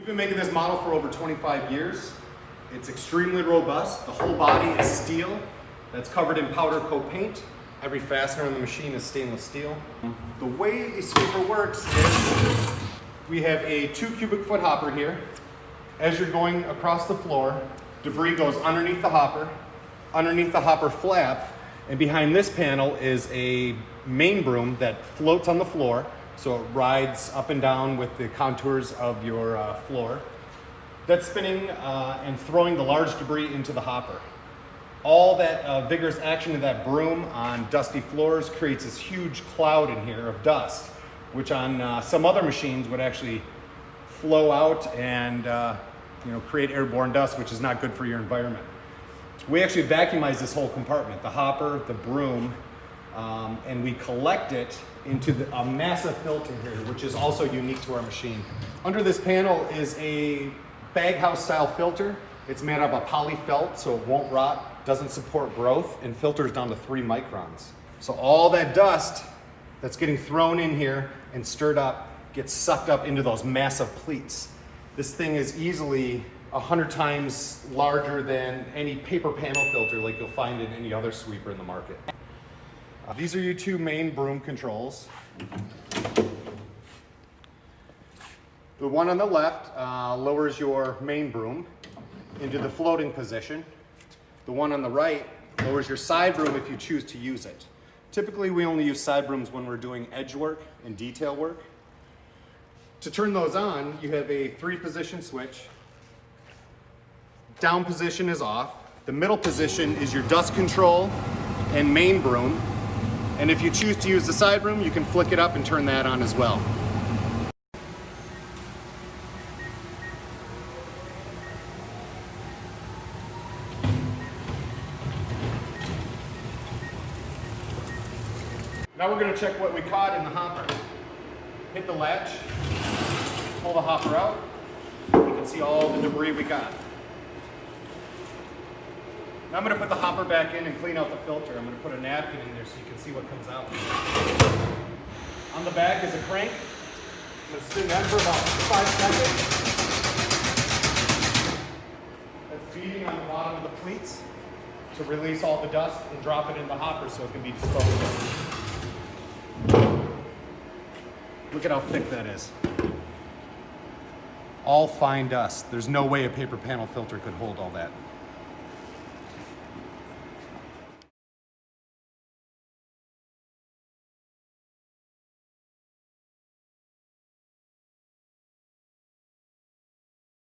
been making this model for over 25 years. It's extremely robust. The whole body is steel that's covered in powder coat paint. Every fastener on the machine is stainless steel. The way the sweeper works is we have a 2 cubic foot hopper here. As you're going across the floor, debris goes underneath the hopper flap, and behind this panel is a main broom that floats on the floor, so it rides up and down with the contours of your floor. That's spinning and throwing the large debris into the hopper. All that vigorous action of that broom on dusty floors creates this huge cloud in here of dust, which on some other machines would actually flow out and create airborne dust, which is not good for your environment. We actually vacuumize this whole compartment, the hopper, the broom, and we collect it into a massive filter here, which is also unique to our machine. Under this panel is a baghouse style filter. It's made out of a poly felt, so it won't rot, doesn't support growth, and filters down to 3 microns. So all that dust that's getting thrown in here and stirred up gets sucked up into those massive pleats. This thing is easily 100 times larger than any paper panel filter like you'll find in any other sweeper in the market. These are your 2 main broom controls. The one on the left lowers your main broom into the floating position. The one on the right lowers your side broom if you choose to use it. Typically we only use side brooms when we're doing edge work and detail work. To turn those on, you have a 3-position switch. Down position is off. The middle position is your dust control and main broom. And if you choose to use the side broom, you can flick it up and turn that on as well. Now we're going to check what we caught in the hopper. Hit the latch, pull the hopper out. You can see all the debris we got. Now I'm going to put the hopper back in and clean out the filter. I'm going to put a napkin in there so you can see what comes out. On the back is a crank. I'm going to spin that for about 5 seconds. That's feeding on the bottom of the pleats to release all the dust and drop it in the hopper so it can be disposed of. Look at how thick that is. All fine dust. There's no way a paper panel filter could hold all that.